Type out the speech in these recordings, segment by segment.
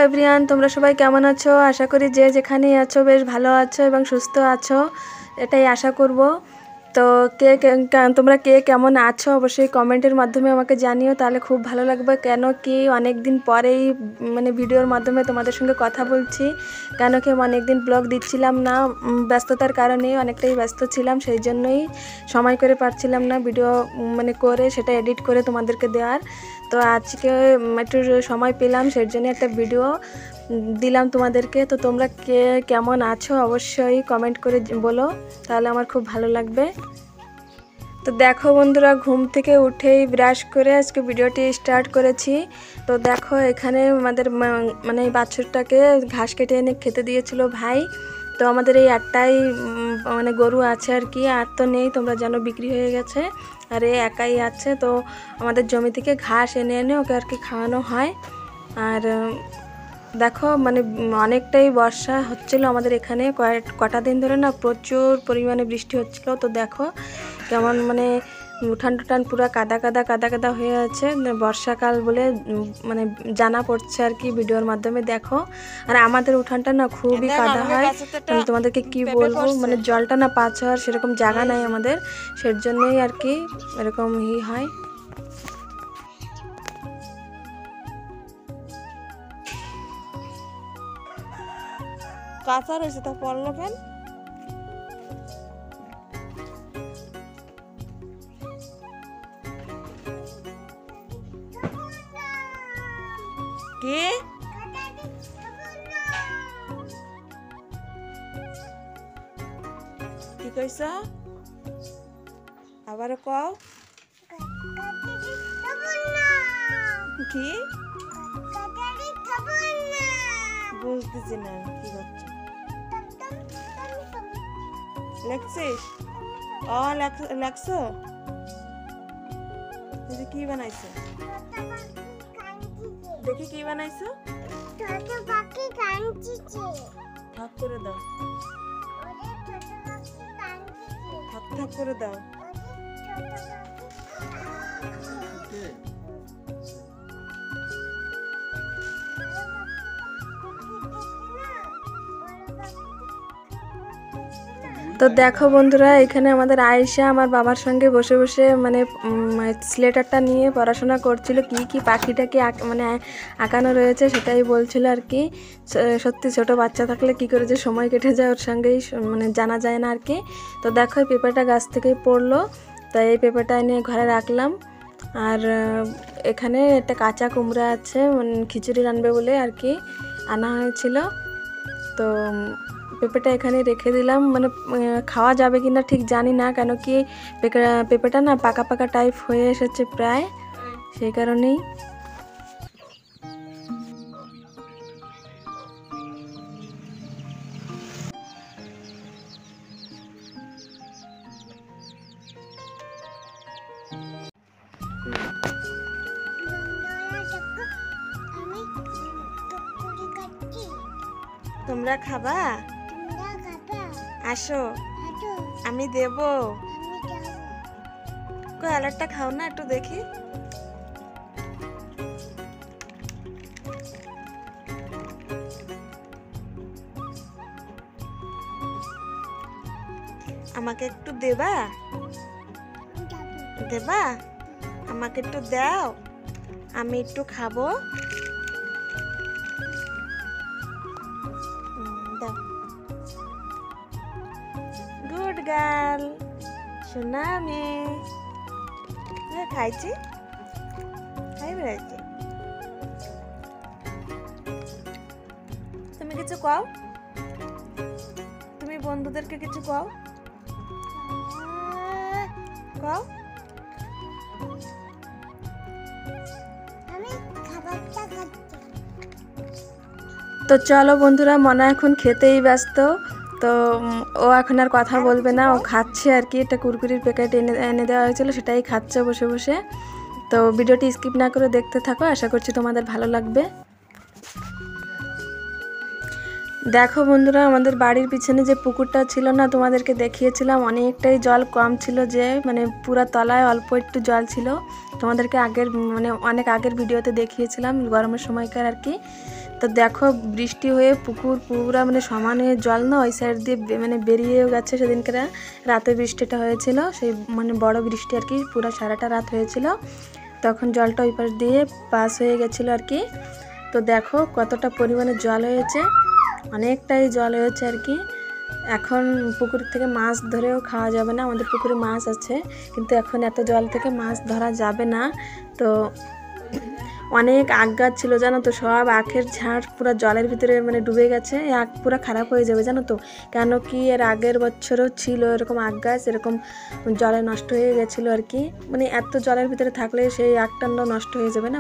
Everyone, তোমরা সবাই কেমন আছো? আশা করি যে যেখানেই আছো বেশ ভালো আছো এবং সুস্থ আছো, এটাই আশা করব। তো তোমরা কে কেমন আছো অবশ্যই কমেন্টের মাধ্যমে আমাকে জানিও, তাহলে খুব ভালো লাগবে। কেন কি অনেক দিন পরেই ভিডিওর মাধ্যমে তোমাদের সঙ্গে কথা বলছি। কেন কি অনেক দিন ব্লগ দিচ্ছিলাম না, ব্যস্ততার কারণে অনেকটাই ব্যস্ত ছিলাম, সেই জন্যই সময় করে পারছিলাম না ভিডিও করে সেটা এডিট করে তোমাদেরকে দেওয়ার। তো আজকে একটু সময় পেলাম, সেই জন্য একটা ভিডিও দিলাম তোমাদেরকে। তো তোমরা কে কেমন আছো অবশ্যই কমেন্ট করে বলো, তাহলে আমার খুব ভালো লাগবে। তো দেখো বন্ধুরা, ঘুম থেকে উঠেই ব্রাশ করে আজকে ভিডিওটি স্টার্ট করেছি। তো দেখো এখানে আমাদের বাছুরটাকে ঘাস কেটে এনে খেতে দিয়েছিল ভাই। তো আমাদের এই একটাই গরু আছে আর কি, আর তো নেই, তোমরা জানো বিক্রি হয়ে গেছে। আর এই একাই আছে। তো আমাদের জমি থেকে ঘাস এনে এনে ওকে আর কি খাওয়ানো হয়। আর দেখো অনেকটাই বর্ষা হচ্ছিল আমাদের এখানে, কটা দিন ধরে না প্রচুর পরিমাণে বৃষ্টি হচ্ছিল। তো দেখো কেমন উঠান টুঠান পুরো কাদা কাদা কাদা কাদা হয়ে আছে, বর্ষাকাল বলে জানা পড়ছে আর কি ভিডিওর মাধ্যমে। দেখো আর আমাদের উঠানটা না খুবই কাদা হয়, তোমাদেরকে কি বলবো, জলটা না পাস হওয়ার সেরকম জায়গা নাই আমাদের, সের জন্যই আর কি এরকম হয়। কাঁচা রয়েছে তা পড়লো কেন? কে কি কইছ? আবার কও কি? বুঝতেছি না কি হচ্ছে। লেখছিস? ও লেখছো? কি বানাইছো? দেখি কি বানাইছো? থাক করে দাও, থাক থাক করে দাও। তো দেখো বন্ধুরা, এখানে আমাদের আয়েশা আমার বাবার সঙ্গে বসে বসে স্লেটারটা নিয়ে পড়াশোনা করছিল, কি কি পাখিটাকে আঁকানো রয়েছে সেটাই বলছিল আর কি। সত্যি ছোট বাচ্চা থাকলে কি করে যে সময় কেটে যায় ওর সঙ্গেই জানা যায় না আর কি। তো দেখো এই পেঁপেটা গাছ থেকেই পড়লো, তাই এই পেঁপেটা এনে ঘরে রাখলাম। আর এখানে একটা কাঁচা কুমড়া আছে, খিচুড়ি রানবে বলে আর কি আনা হয়েছিল। তো পেঁপেটা এখানে রেখে দিলাম, খাওয়া যাবে কিনা ঠিক জানি না, কেন কি পেঁপেটা না পাকা পাকা টাইপ হয়ে এসেছে প্রায়, সেই কারণেই। তোমরা খাবা? আসো আমি দেব। কই আলারটা খাও না একটু দেখি। আমাকে একটু দেবা? দেবা? আমাকে একটু দাও, আমি একটু খাবো। গুড গার্ল, শোনা মেয়ে, খাইছি খাই বেড়াইছি। তুমি কিছু কও, তুমি বন্ধুদেরকে কিছু কও, কও। তো চলো বন্ধুরা, মনা এখন খেতেই ব্যস্ত। তো ও এখন আর কথা বলবে না, ও খাচ্ছে আর কি। একটা কুরকুরির প্যাকেট এনে দেওয়া হয়েছিল, সেটাই খাচ্ছে বসে বসে। তো ভিডিওটি স্কিপ না করে দেখতে থাকো, আশা করছি তোমাদের ভালো লাগবে। দেখো বন্ধুরা, আমাদের বাড়ির পিছনে যে পুকুরটা ছিল না, তোমাদেরকে দেখিয়েছিলাম, অনেকটাই জল কম ছিল, যে পুরা তলায় অল্প একটু জল ছিল। তোমাদেরকে আগের অনেক আগের ভিডিওতে দেখিয়েছিলাম, গরমের সময়কার আর কি। তো দেখো বৃষ্টি হয়ে পুকুর পুরা মানে সমান হয়ে জল না ওই সাইড দিয়ে মানে বেরিয়েও গেছে। সেদিনকে রাতে বৃষ্টিটা হয়েছিল, সেই মানে বড় বৃষ্টি আর কি, পুরা সারাটা রাত হয়েছিল, তখন জলটা ওই পাশ দিয়ে পাস হয়ে গেছিলো আর কি। তো দেখো কতটা পরিমাণে জল হয়েছে, অনেকটাই জল হয়েছে আর কি। এখন পুকুর থেকে মাছ ধরেও খাওয়া যাবে না, আমাদের পুকুরে মাছ আছে কিন্তু এখন এত জল থেকে মাছ ধরা যাবে না। তো অনেক আখ গাছ ছিল জানো তো, সব আখের ঝাড় পুরো জলের ভিতরে মানে ডুবে গেছে, আখ পুরো খারাপ হয়ে যাবে জানো তো। কেন কি এর আগের বছরও ছিল এরকম আখ গাছ, এরকম জলে নষ্ট হয়ে গেছিলো আর কি। মানে এত জলের ভিতরে থাকলে সেই আখটা নষ্ট হয়ে যাবে না,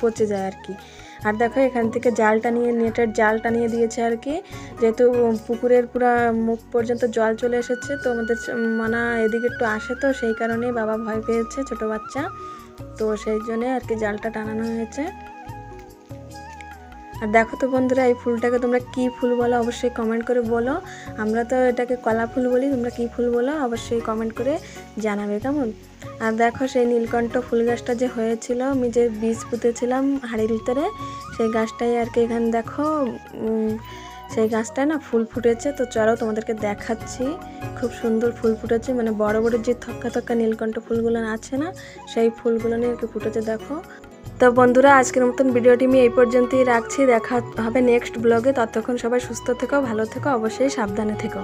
পচে যায় আর কি। আর দেখো এখান থেকে জালটা নিয়ে, নেটের জালটা নিয়ে দিয়েছে আর কি, যেহেতু পুকুরের পুরো মুখ পর্যন্ত জল চলে এসেছে। তো আমাদের মানা এদিকে একটু আসে, তো সেই কারণেই বাবা ভয় পেয়েছে, ছোট বাচ্চা, তো সেই জন্যে আর কি জালটা টানানো হয়েছে। আর দেখো তো বন্ধুরা, এই ফুলটাকে তোমরা কি ফুল বলো অবশ্যই কমেন্ট করে বলো। আমরা তো এটাকে কলা ফুল বলি, তোমরা কি ফুল বলো অবশ্যই কমেন্ট করে জানাবে কেমন। আর দেখো সেই নীলকণ্ঠ ফুল গাছটা যে হয়েছিল, আমি যে বীজ পুঁতেছিলাম হাড়ির ভিতরে, সেই গাছটাই আর কি এখানে দেখো সেই গাছটায় না ফুল ফুটেছে। তো চলো তোমাদেরকে দেখাচ্ছি, খুব সুন্দর ফুল ফুটেছে, মানে বড় বড় যে থক্কা থক্কা নীলকণ্ঠ ফুলগুলো আছে না, সেই ফুলগুলো নিয়ে আর কি ফুটেছে দেখো। তো বন্ধুরা আজকের মতন ভিডিওটি আমি এই পর্যন্তই রাখছি, দেখা হবে নেক্সট ব্লগে। ততক্ষণ সবাই সুস্থ থেকো, ভালো থেকো, অবশ্যই সাবধানে থেকো।